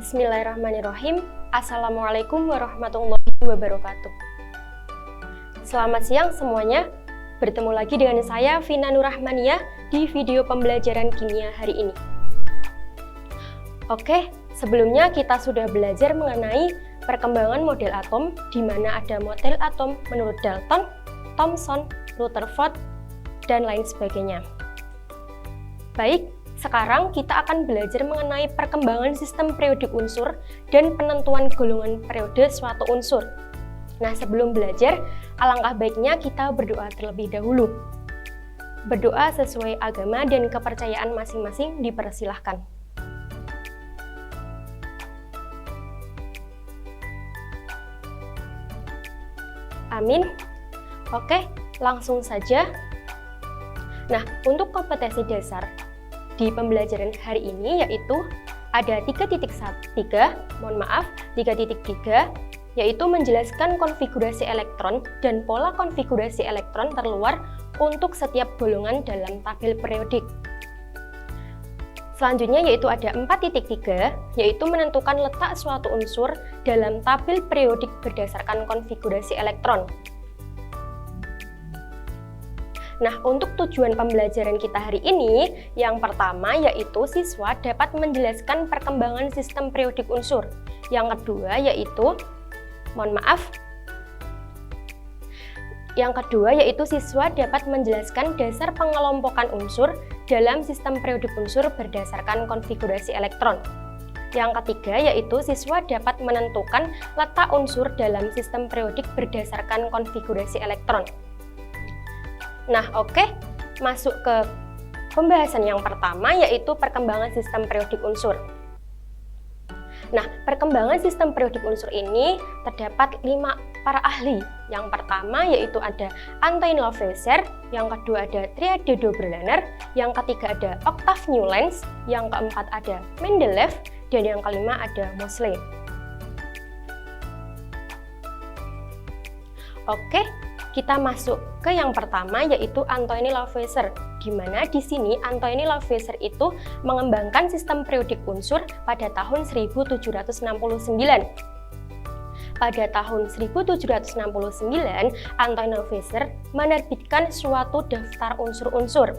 Bismillahirrahmanirrahim. Assalamualaikum warahmatullahi wabarakatuh. Selamat siang semuanya. Bertemu lagi dengan saya Vina Nurrahmaniyah di video pembelajaran kimia hari ini. Oke, sebelumnya kita sudah belajar mengenai perkembangan model atom, di mana ada model atom menurut Dalton, Thomson, Rutherford, dan lain sebagainya. Baik, sekarang kita akan belajar mengenai perkembangan sistem periodik unsur dan penentuan golongan periode suatu unsur. Nah, sebelum belajar, alangkah baiknya kita berdoa terlebih dahulu. Berdoa sesuai agama dan kepercayaan masing-masing dipersilahkan. Amin. Oke, langsung saja. Nah, untuk kompetensi dasar di pembelajaran hari ini yaitu ada 3.3, yaitu menjelaskan konfigurasi elektron dan pola konfigurasi elektron terluar untuk setiap golongan dalam tabel periodik. Selanjutnya yaitu ada 4.3, yaitu menentukan letak suatu unsur dalam tabel periodik berdasarkan konfigurasi elektron. Nah, untuk tujuan pembelajaran kita hari ini, yang pertama yaitu siswa dapat menjelaskan perkembangan sistem periodik unsur. Yang kedua yaitu, siswa dapat menjelaskan dasar pengelompokan unsur dalam sistem periodik unsur berdasarkan konfigurasi elektron. Yang ketiga yaitu siswa dapat menentukan letak unsur dalam sistem periodik berdasarkan konfigurasi elektron. Nah, oke, masuk ke pembahasan yang pertama yaitu perkembangan sistem periodik unsur. Nah, perkembangan sistem periodik unsur ini terdapat 5 para ahli. Yang pertama yaitu ada Antoine Lavoisier, yang kedua ada Triade de Brenner, yang ketiga ada Octave Newlands, yang keempat ada Mendeleev, dan yang kelima ada Moseley. Oke, kita masuk ke yang pertama yaitu Antoine Lavoisier, di mana di sini Antoine Lavoisier itu mengembangkan sistem periodik unsur pada tahun 1769. Pada tahun 1769, Antoine Lavoisier menerbitkan suatu daftar unsur-unsur.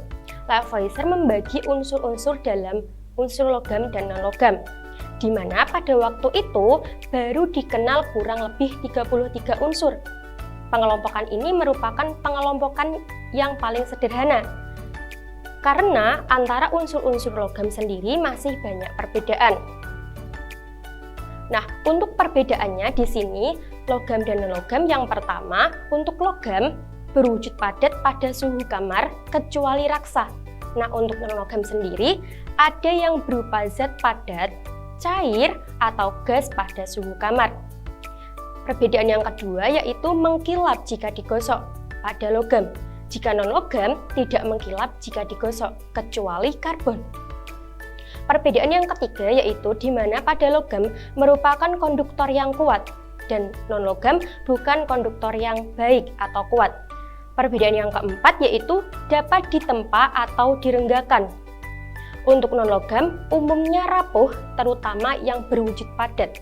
Lavoisier membagi unsur-unsur dalam unsur logam dan non-logam, di mana pada waktu itu baru dikenal kurang lebih 33 unsur. Pengelompokan ini merupakan pengelompokan yang paling sederhana, karena antara unsur-unsur logam sendiri masih banyak perbedaan. Nah, untuk perbedaannya di sini, logam dan non-logam yang pertama, untuk logam berwujud padat pada suhu kamar kecuali raksa. Nah, untuk non-logam sendiri, ada yang berupa zat padat, cair, atau gas pada suhu kamar. Perbedaan yang kedua yaitu mengkilap jika digosok pada logam. Jika non-logam tidak mengkilap jika digosok, kecuali karbon. Perbedaan yang ketiga yaitu di mana pada logam merupakan konduktor yang kuat dan non-logam bukan konduktor yang baik atau kuat. Perbedaan yang keempat yaitu dapat ditempa atau direnggakan. Untuk non-logam umumnya rapuh, terutama yang berwujud padat.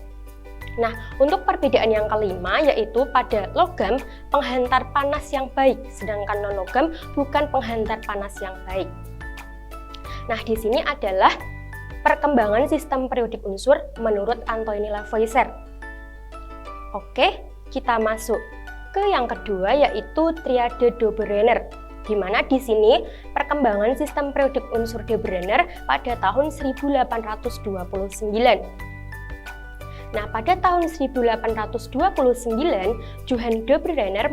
Nah, untuk perbedaan yang kelima yaitu pada logam penghantar panas yang baik, sedangkan non-logam bukan penghantar panas yang baik. Nah, di sini adalah perkembangan sistem periodik unsur menurut Antoine Lavoisier. Oke, kita masuk ke yang kedua yaitu Triade de Brenner, di mana di sini perkembangan sistem periodik unsur de Brenner pada tahun 1829. Nah, pada tahun 1829, Johann de Brenner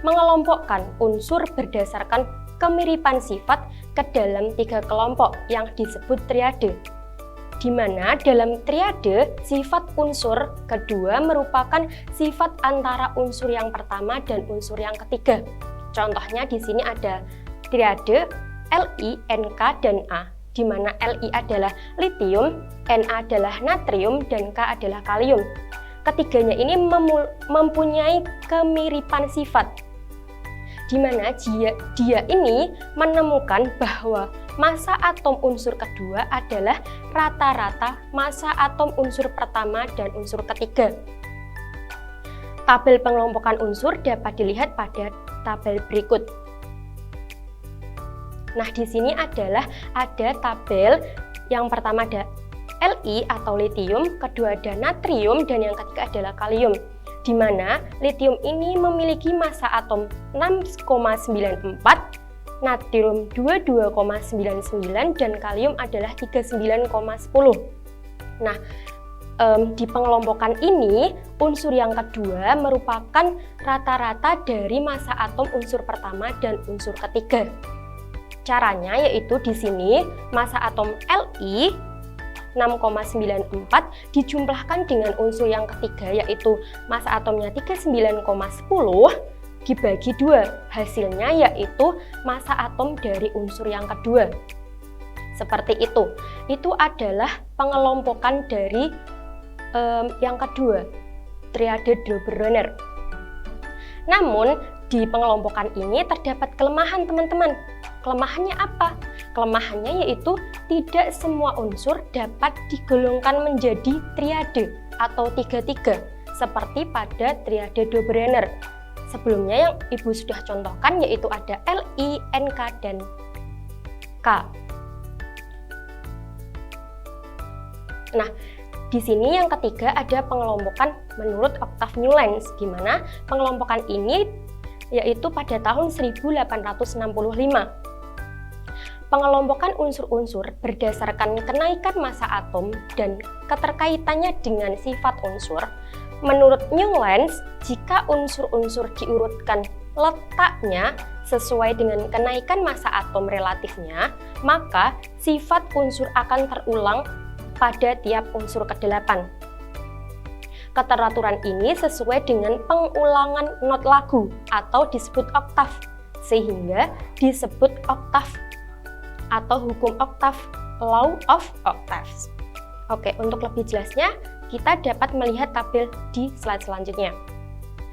mengelompokkan unsur berdasarkan kemiripan sifat ke dalam 3 kelompok yang disebut triade. Di mana dalam triade, sifat unsur kedua merupakan sifat antara unsur yang pertama dan unsur yang ketiga. Contohnya di sini ada triade Li, Nk, dan A, di mana Li adalah litium, Na adalah natrium, dan K adalah kalium. Ketiganya ini mempunyai kemiripan sifat, di mana dia ini menemukan bahwa massa atom unsur kedua adalah rata-rata massa atom unsur pertama dan unsur ketiga. Tabel pengelompokan unsur dapat dilihat pada tabel berikut. Nah, di sini adalah ada tabel yang pertama ada Li atau litium, kedua ada natrium, dan yang ketiga adalah kalium. Di mana litium ini memiliki massa atom 6,94, natrium 22,99, dan kalium adalah 39,10. Nah, di pengelompokan ini, unsur yang kedua merupakan rata-rata dari massa atom unsur pertama dan unsur ketiga. Caranya yaitu di sini massa atom Li 6,94 dijumlahkan dengan unsur yang ketiga yaitu massa atomnya 39,10 dibagi 2. Hasilnya yaitu massa atom dari unsur yang kedua. Seperti itu. Itu adalah pengelompokan dari yang kedua, triade Doberer. Namun di pengelompokan ini terdapat kelemahan, teman-teman. Kelemahannya apa? Kelemahannya yaitu tidak semua unsur dapat digolongkan menjadi triade atau 3-3 seperti pada triade Doberer. Sebelumnya yang Ibu sudah contohkan yaitu ada Li, Nk, dan K. Nah, di sini yang ketiga ada pengelompokan menurut oktav Newlands, di mana pengelompokan ini yaitu pada tahun 1865. Pengelompokan unsur-unsur berdasarkan kenaikan massa atom dan keterkaitannya dengan sifat unsur. Menurut Newlands, jika unsur-unsur diurutkan letaknya sesuai dengan kenaikan massa atom relatifnya, maka sifat unsur akan terulang pada tiap unsur ke-8. Keteraturan ini sesuai dengan pengulangan not lagu atau disebut oktav, sehingga disebut oktav atau hukum oktav, law of octaves. Oke, untuk lebih jelasnya kita dapat melihat tabel di slide selanjutnya.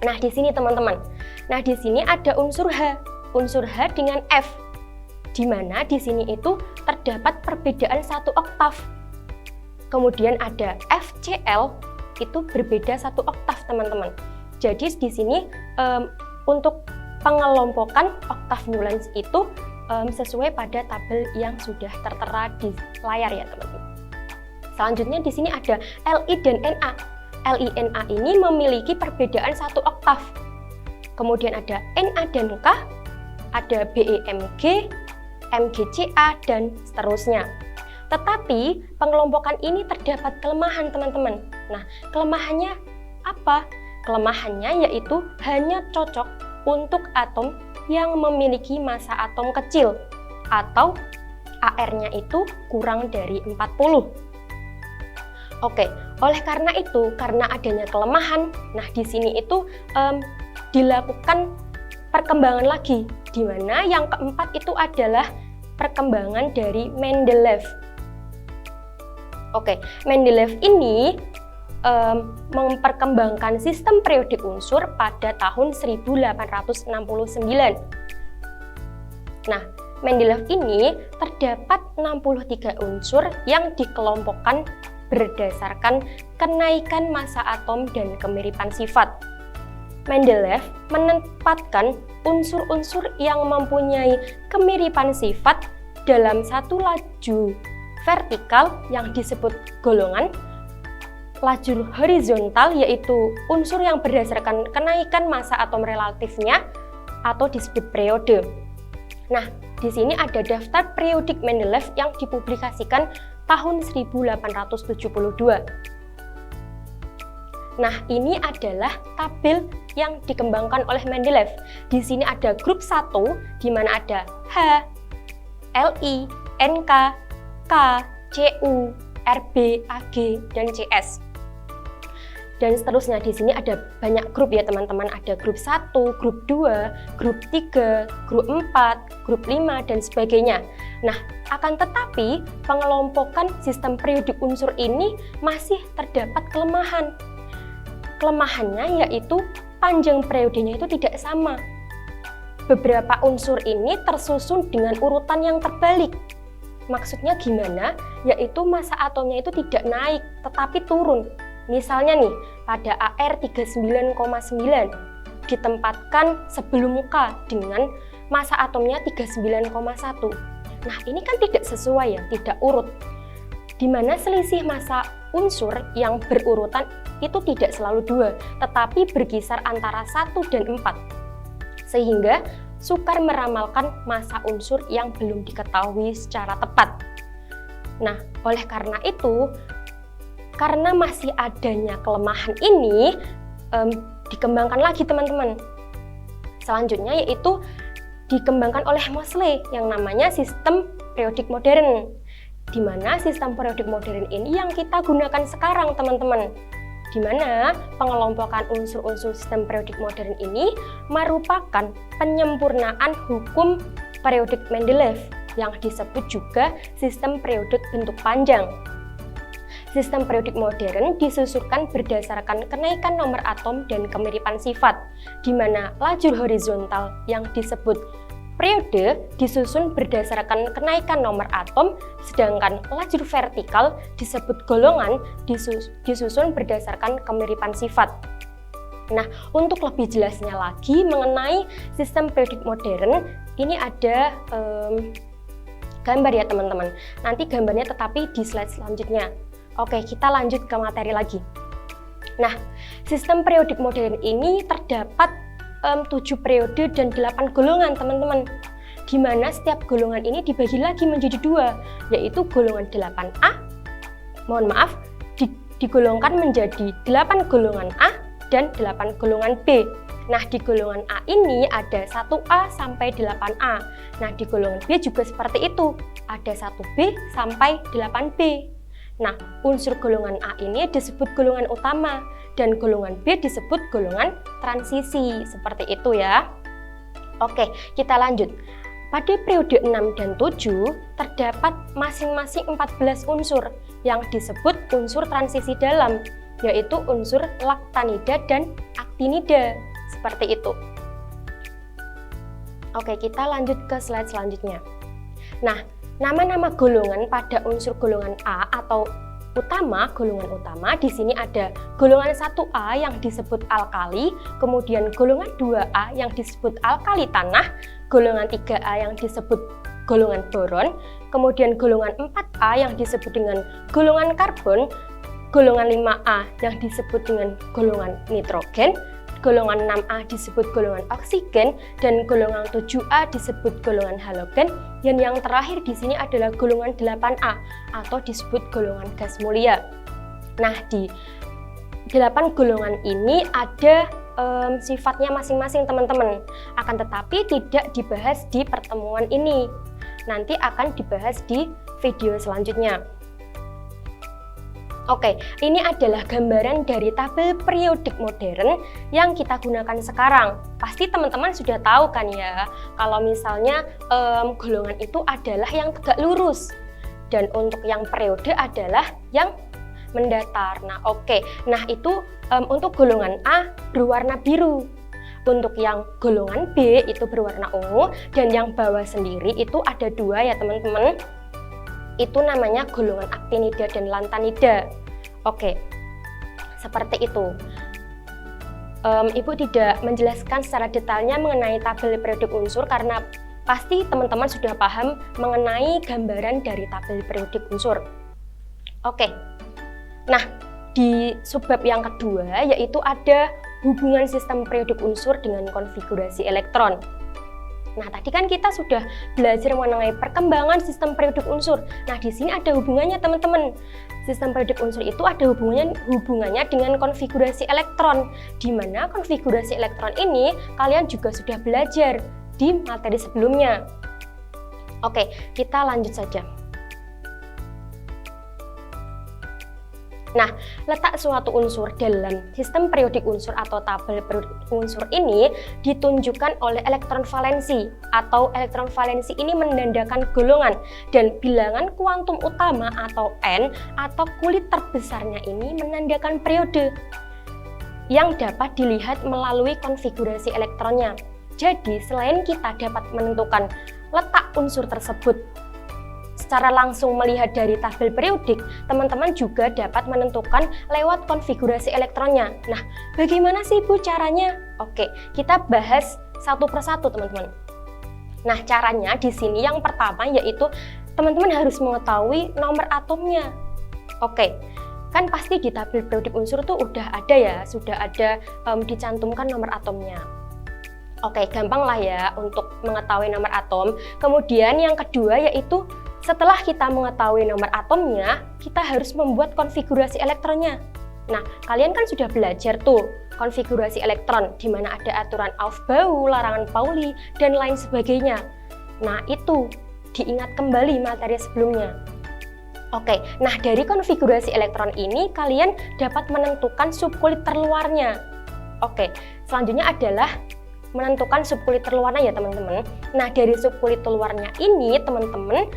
Nah, di sini teman-teman. Nah, di sini ada unsur H dengan F, di mana di sini itu terdapat perbedaan 1 oktav. Kemudian ada FCl itu berbeda 1 oktav, teman-teman. Jadi di sini untuk pengelompokan oktav Newlands itu sesuai pada tabel yang sudah tertera di layar ya, teman-teman. Selanjutnya di sini ada Li dan Na. Li Na ini memiliki perbedaan 1 oktav. Kemudian ada Na dan K, ada BeMg, MgCa, dan seterusnya. Tetapi pengelompokan ini terdapat kelemahan, teman-teman. Nah, kelemahannya apa? Kelemahannya yaitu hanya cocok untuk atom yang memiliki massa atom kecil atau AR-nya itu kurang dari 40. Oke, oleh karena itu, karena adanya kelemahan, nah di sini itu dilakukan perkembangan lagi, di mana yang keempat itu adalah perkembangan dari Mendeleev. Oke, Mendeleev ini memperkembangkan sistem periodik unsur pada tahun 1869. Nah, Mendeleev ini terdapat 63 unsur yang dikelompokkan berdasarkan kenaikan massa atom dan kemiripan sifat. Mendeleev menempatkan unsur-unsur yang mempunyai kemiripan sifat dalam satu laju vertikal yang disebut golongan, laju horizontal yaitu unsur yang berdasarkan kenaikan massa atom relatifnya atau disebut periode. Nah, di sini ada daftar periodik Mendeleev yang dipublikasikan tahun 1872. Nah, ini adalah tabel yang dikembangkan oleh Mendeleev. Di sini ada grup 1 di mana ada H, Li, Nk, K, Cu, Rb, Ag, dan Cs. Dan seterusnya. Di sini ada banyak grup ya, teman-teman. Ada grup 1, grup 2, grup 3, grup 4, grup 5, dan sebagainya. Nah, akan tetapi pengelompokan sistem periodik unsur ini masih terdapat kelemahan. Kelemahannya yaitu panjang periodenya itu tidak sama. Beberapa unsur ini tersusun dengan urutan yang terbalik. maksudnya gimana? Yaitu massa atomnya itu tidak naik, tetapi turun. Misalnya nih, pada AR39,9 ditempatkan sebelum K dengan massa atomnya 39,1. Nah, ini kan tidak sesuai ya, tidak urut. Di mana selisih massa unsur yang berurutan itu tidak selalu 2, tetapi berkisar antara 1 dan 4. Sehingga sukar meramalkan massa unsur yang belum diketahui secara tepat. Nah, oleh karena itu, karena masih adanya kelemahan ini, dikembangkan lagi teman-teman. Selanjutnya yaitu dikembangkan oleh Moseley yang namanya sistem periodik modern. Di mana sistem periodik modern ini yang kita gunakan sekarang teman-teman. Di mana pengelompokan unsur-unsur sistem periodik modern ini merupakan penyempurnaan hukum periodik Mendeleev yang disebut juga sistem periodik bentuk panjang. Sistem periodik modern disusunkan berdasarkan kenaikan nomor atom dan kemiripan sifat, di mana lajur horizontal yang disebut periode disusun berdasarkan kenaikan nomor atom, sedangkan lajur vertikal disebut golongan disusun berdasarkan kemiripan sifat. Nah, untuk lebih jelasnya lagi mengenai sistem periodik modern, ini ada gambar ya teman-teman. Nanti gambarnya tetapi di slide selanjutnya. Oke, kita lanjut ke materi lagi. Nah, sistem periodik modern ini terdapat 7 periode dan 8 golongan teman-teman, di mana setiap golongan ini dibagi lagi menjadi 2, yaitu golongan 8A, digolongkan menjadi 8 golongan A dan 8 golongan B. Nah, di golongan A ini ada 1A sampai 8A. Nah, di golongan B juga seperti itu, ada 1B sampai 8B. Nah, unsur golongan A ini disebut golongan utama dan golongan B disebut golongan transisi. Seperti itu ya. Oke, kita lanjut. Pada periode 6 dan 7 terdapat masing-masing 14 unsur yang disebut unsur transisi dalam, yaitu unsur laktanida dan aktinida. Seperti itu. Oke, kita lanjut ke slide selanjutnya. Nah, nama-nama golongan pada unsur golongan A atau golongan utama di sini ada golongan 1A yang disebut alkali, kemudian golongan 2A yang disebut alkali tanah, golongan 3A yang disebut golongan boron, kemudian golongan 4A yang disebut dengan golongan karbon, golongan 5A yang disebut dengan golongan nitrogen, golongan 6A disebut golongan oksigen, dan golongan 7A disebut golongan halogen, dan yang terakhir di sini adalah golongan 8A atau disebut golongan gas mulia. Nah, di 8 golongan ini ada sifatnya masing-masing teman-teman, akan tetapi tidak dibahas di pertemuan ini. Nanti akan dibahas di video selanjutnya. Oke, ini adalah gambaran dari tabel periodik modern yang kita gunakan sekarang. Pasti teman-teman sudah tahu kan ya, kalau misalnya golongan itu adalah yang tegak lurus. Dan untuk yang periode adalah yang mendatar. Nah, oke. Nah, itu untuk golongan A berwarna biru. Untuk yang golongan B itu berwarna ungu, dan yang bawah sendiri itu ada 2 ya teman-teman. Itu namanya golongan aktinida dan lantanida. Oke, seperti itu. Ibu tidak menjelaskan secara detailnya mengenai tabel periodik unsur karena pasti teman-teman sudah paham mengenai gambaran dari tabel periodik unsur. Oke, nah di subbab yang kedua yaitu ada hubungan sistem periodik unsur dengan konfigurasi elektron. Nah, tadi kan kita sudah belajar mengenai perkembangan sistem periodik unsur. Nah, di sini ada hubungannya teman-teman. Sistem periodik unsur itu ada hubungannya dengan konfigurasi elektron, di mana konfigurasi elektron ini kalian juga sudah belajar di materi sebelumnya. Oke, kita lanjut saja. Nah, letak suatu unsur dalam sistem periodik unsur atau tabel periodik unsur ini ditunjukkan oleh elektron valensi, atau elektron valensi ini menandakan golongan dan bilangan kuantum utama atau N atau kulit terbesarnya ini menandakan periode yang dapat dilihat melalui konfigurasi elektronnya. Jadi, selain kita dapat menentukan letak unsur tersebut secara langsung melihat dari tabel periodik, teman-teman juga dapat menentukan lewat konfigurasi elektronnya. Nah, bagaimana sih Bu caranya? Oke, kita bahas satu persatu teman-teman. Nah, caranya di sini yang pertama yaitu teman-teman harus mengetahui nomor atomnya. Oke, kan pasti di tabel periodik unsur tuh udah ada ya, sudah ada dicantumkan nomor atomnya. Oke, gampang lah ya untuk mengetahui nomor atom. Kemudian yang kedua yaitu setelah kita mengetahui nomor atomnya, kita harus membuat konfigurasi elektronnya. Nah, kalian kan sudah belajar tuh konfigurasi elektron, di mana ada aturan Aufbau, larangan Pauli, dan lain sebagainya. Nah, itu diingat kembali materi sebelumnya. Oke, nah dari konfigurasi elektron ini kalian dapat menentukan subkulit terluarnya. Oke, selanjutnya adalah menentukan subkulit terluarnya ya teman-teman. Nah dari subkulit terluarnya ini teman-teman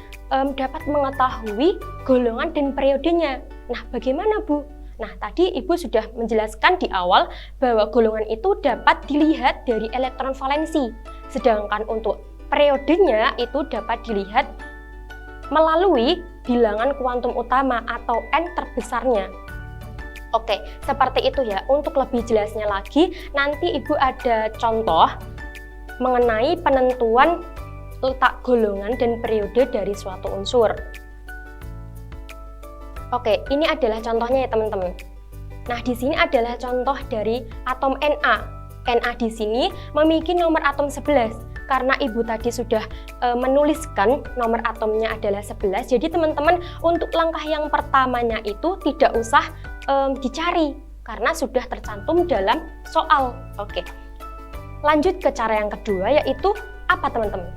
dapat mengetahui golongan dan periodenya. Nah bagaimana Bu? Nah tadi Ibu sudah menjelaskan di awal bahwa golongan itu dapat dilihat dari elektron valensi. Sedangkan untuk periodenya itu dapat dilihat melalui bilangan kuantum utama atau N terbesarnya. Oke, seperti itu ya. Untuk lebih jelasnya lagi, nanti Ibu ada contoh mengenai penentuan letak golongan dan periode dari suatu unsur. Oke, ini adalah contohnya ya teman-teman. Nah, di sini adalah contoh dari atom Na. Na di sini memiliki nomor atom 11. Karena Ibu tadi sudah menuliskan nomor atomnya adalah 11, jadi teman-teman untuk langkah yang pertamanya itu tidak usah dicari karena sudah tercantum dalam soal. Oke, lanjut ke cara yang kedua yaitu apa teman-teman?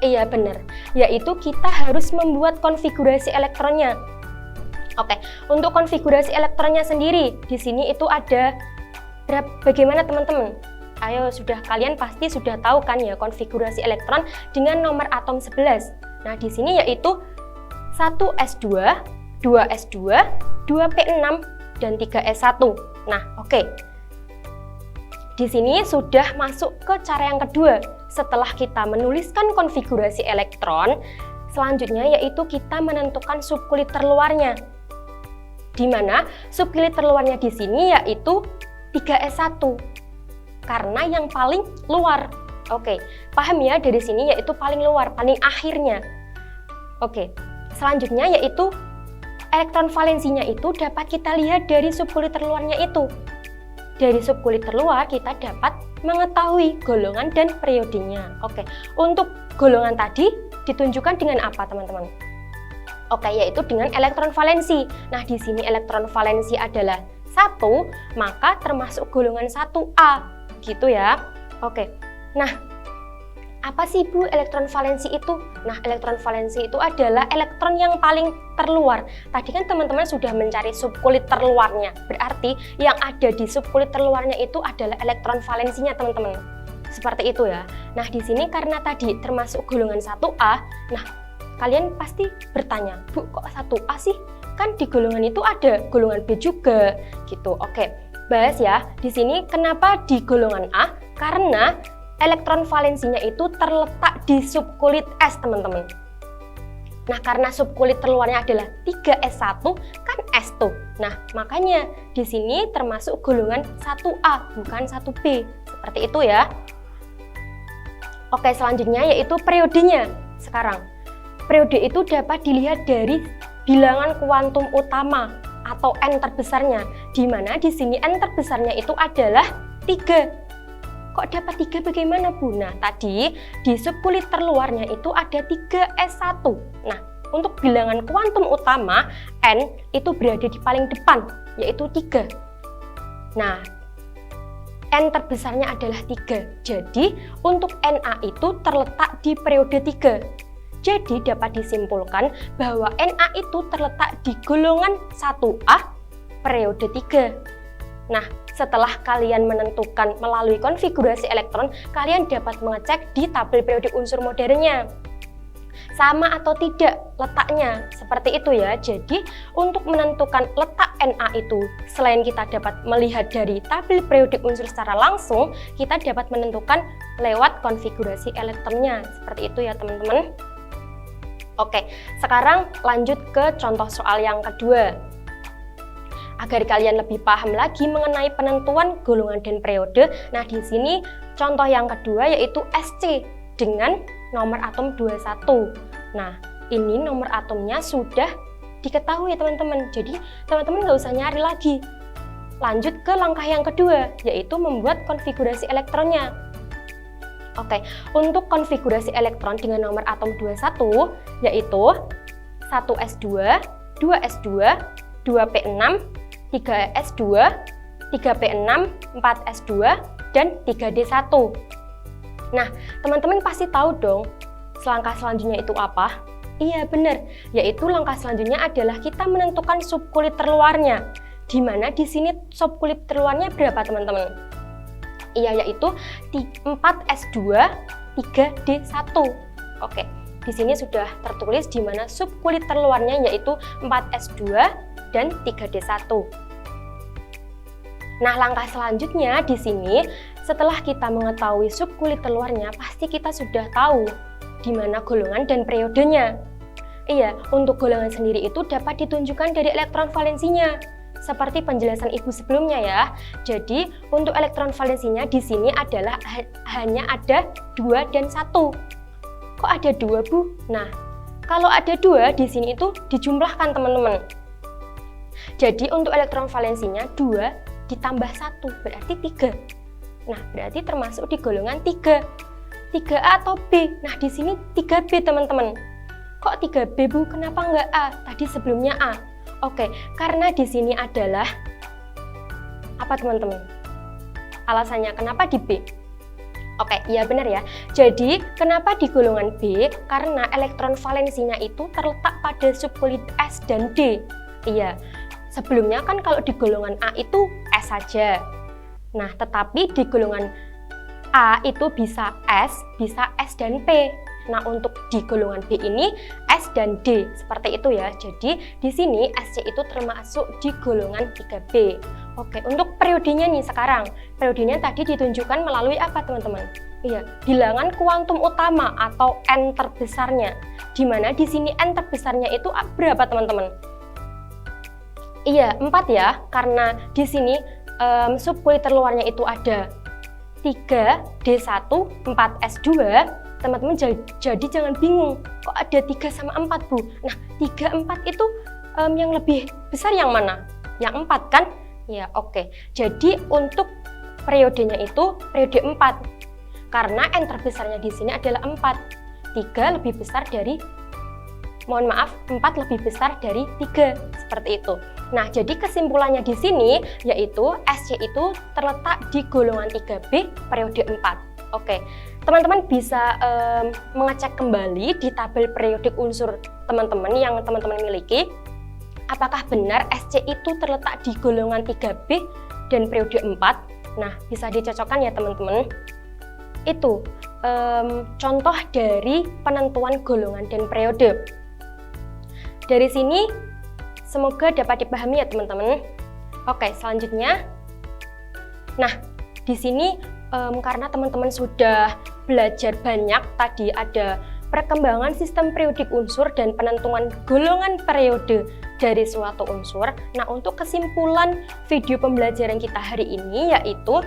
Iya benar, yaitu kita harus membuat konfigurasi elektronnya. Oke, untuk konfigurasi elektronnya sendiri di sini itu ada bagaimana teman-teman? Ayo, kalian pasti sudah tahu kan ya konfigurasi elektron dengan nomor atom 11. Nah, di sini yaitu 1s2, 2s2, 2p6 dan 3s1. Nah, oke. Di sini sudah masuk ke cara yang kedua. Setelah kita menuliskan konfigurasi elektron, selanjutnya yaitu kita menentukan subkulit terluarnya. Di mana subkulit terluarnya di sini yaitu 3s1. Karena yang paling luar. Oke, paham ya dari sini yaitu paling luar, paling akhirnya. Oke, selanjutnya yaitu elektron valensinya itu dapat kita lihat dari subkulit terluarnya itu. Dari subkulit terluar kita dapat mengetahui golongan dan periodenya. Oke, untuk golongan tadi ditunjukkan dengan apa teman-teman? Oke, yaitu dengan elektron valensi. Nah, di sini elektron valensi adalah 1, maka termasuk golongan 1A. Gitu ya. Oke. Nah, apa sih Bu elektron valensi itu? Nah, elektron valensi itu adalah elektron yang paling terluar. Tadi kan teman-teman sudah mencari subkulit terluarnya. Berarti yang ada di subkulit terluarnya itu adalah elektron valensinya, teman-teman. Seperti itu ya. Nah, di sini karena tadi termasuk golongan 1A, nah kalian pasti bertanya, Bu, kok 1A sih? Kan di golongan itu ada golongan B juga, gitu. Oke. Bahas ya, di sini kenapa di golongan A? Karena elektron valensinya itu terletak di subkulit S, teman-teman. Nah, karena subkulit terluarnya adalah 3s1, kan S tuh. Nah, makanya di sini termasuk golongan 1A, bukan 1B. Seperti itu ya. Oke, selanjutnya yaitu periodenya. Sekarang, periode itu dapat dilihat dari bilangan kuantum utama atau N terbesarnya, di mana di sini N terbesarnya itu adalah 3. Kok dapat 3 bagaimana Bu? Nah, tadi di subkulit terluarnya itu ada 3s1. Nah, untuk bilangan kuantum utama N itu berada di paling depan, yaitu 3. Nah, N terbesarnya adalah 3. Jadi, untuk Na itu terletak di periode 3. Jadi dapat disimpulkan bahwa Na itu terletak di golongan 1A periode 3. Nah, setelah kalian menentukan melalui konfigurasi elektron, kalian dapat mengecek di tabel periodik unsur modernnya. Sama atau tidak letaknya, seperti itu ya. Jadi, untuk menentukan letak Na itu, selain kita dapat melihat dari tabel periodik unsur secara langsung, kita dapat menentukan lewat konfigurasi elektronnya. Seperti itu ya teman-teman. Oke, sekarang lanjut ke contoh soal yang kedua. Agar kalian lebih paham lagi mengenai penentuan golongan dan periode, nah di sini contoh yang kedua yaitu SC dengan nomor atom 21. Nah, ini nomor atomnya sudah diketahui teman-teman, jadi teman-teman nggak usah nyari lagi. Lanjut ke langkah yang kedua, yaitu membuat konfigurasi elektronnya. Oke, untuk konfigurasi elektron dengan nomor atom 21, yaitu 1s2, 2s2, 2p6, 3s2, 3p6, 4s2, dan 3d1. Nah, teman-teman pasti tahu dong, langkah selanjutnya itu apa? Iya, benar. Yaitu langkah selanjutnya adalah kita menentukan subkulit terluarnya. Di mana di sini subkulit terluarnya berapa, teman-teman? Iya, yaitu 4s2, 3d1. Oke, di sini sudah tertulis di mana subkulit terluarnya yaitu 4s2 dan 3d1. Nah, langkah selanjutnya di sini setelah kita mengetahui subkulit terluarnya, pasti kita sudah tahu di mana golongan dan periodenya. Iya, untuk golongan sendiri itu dapat ditunjukkan dari elektron valensinya. Seperti penjelasan Ibu sebelumnya ya. Jadi, untuk elektron valensinya di sini adalah hanya ada 2 dan 1. Kok ada 2, Bu? Nah, kalau ada 2 di sini itu dijumlahkan, teman-teman. Jadi, untuk elektron valensinya 2 ditambah 1 berarti 3. Nah, berarti termasuk di golongan 3. 3A atau B? Nah, di sini 3B, teman-teman. Kok 3B, Bu? Kenapa nggak A? Tadi sebelumnya A. Oke, karena di sini adalah apa, teman-teman? Alasannya kenapa di B? Oke, iya benar ya. Jadi, kenapa di golongan B? Karena elektron valensinya itu terletak pada subkulit S dan D. Iya, sebelumnya kan kalau di golongan A itu S saja. Nah, tetapi di golongan A itu bisa S dan P. Nah, untuk di golongan B ini S dan D, seperti itu ya. Jadi, di sini SC itu termasuk di golongan 3B. Oke, untuk periodenya nih sekarang. Periodenya tadi ditunjukkan melalui apa, teman-teman? Iya, bilangan kuantum utama atau N terbesarnya. Di mana di sini N terbesarnya itu berapa, teman-teman? Iya, 4 ya, karena di sini subkulit terluarnya itu ada 3D1, 4S2, teman-teman jadi jangan bingung, kok ada 3 sama 4, Bu? Nah, 3, 4 itu yang lebih besar yang mana? Yang 4 kan? Ya, oke. Jadi untuk periodenya itu periode 4, karena N terbesarnya di sini adalah 4. 3 lebih besar dari, mohon maaf, 4 lebih besar dari 3, seperti itu. Nah, jadi kesimpulannya di sini yaitu SC itu terletak di golongan 3B periode 4. Oke, teman-teman bisa mengecek kembali di tabel periodik unsur teman-teman yang teman-teman miliki. Apakah benar SC itu terletak di golongan 3B dan periode 4? Nah, bisa dicocokkan ya teman-teman. Itu contoh dari penentuan golongan dan periode. Dari sini semoga dapat dipahami ya teman-teman. Oke, selanjutnya. Nah, di sini karena teman-teman sudah belajar banyak, tadi ada perkembangan sistem periodik unsur dan penentuan golongan periode dari suatu unsur. Nah, untuk kesimpulan video pembelajaran kita hari ini yaitu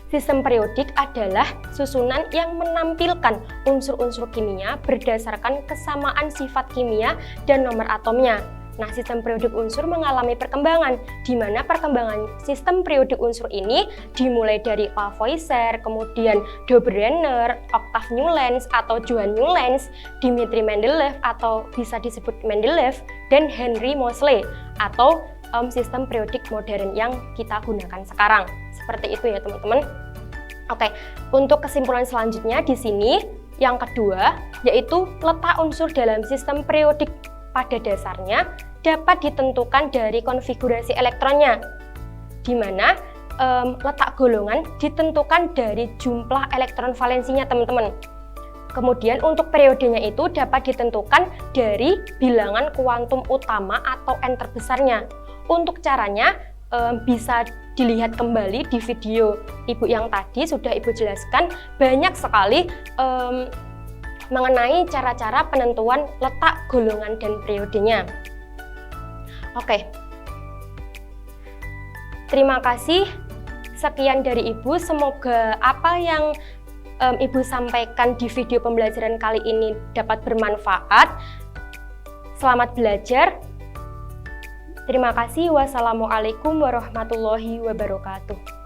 sistem periodik adalah susunan yang menampilkan unsur-unsur kimia berdasarkan kesamaan sifat kimia dan nomor atomnya. Nah, sistem periodik unsur mengalami perkembangan, di mana perkembangan sistem periodik unsur ini dimulai dari Lavoisier, kemudian Dobereiner, Octave Newlands atau Johann Newlands, Dmitri Mendeleev atau bisa disebut Mendeleev, dan Henry Moseley atau sistem periodik modern yang kita gunakan sekarang. Seperti itu ya teman-teman. Oke, untuk kesimpulan selanjutnya di sini yang kedua yaitu letak unsur dalam sistem periodik pada dasarnya dapat ditentukan dari konfigurasi elektronnya, di mana letak golongan ditentukan dari jumlah elektron valensinya teman-teman. Kemudian untuk periodenya itu dapat ditentukan dari bilangan kuantum utama atau N terbesarnya. Untuk caranya bisa dilihat kembali di video Ibu yang tadi sudah Ibu jelaskan, banyak sekali mengenai cara-cara penentuan letak golongan dan periodenya. Oke, terima kasih. Sekian dari Ibu, semoga apa yang Ibu sampaikan di video pembelajaran kali ini dapat bermanfaat. Selamat belajar. Terima kasih. Wassalamualaikum warahmatullahi wabarakatuh.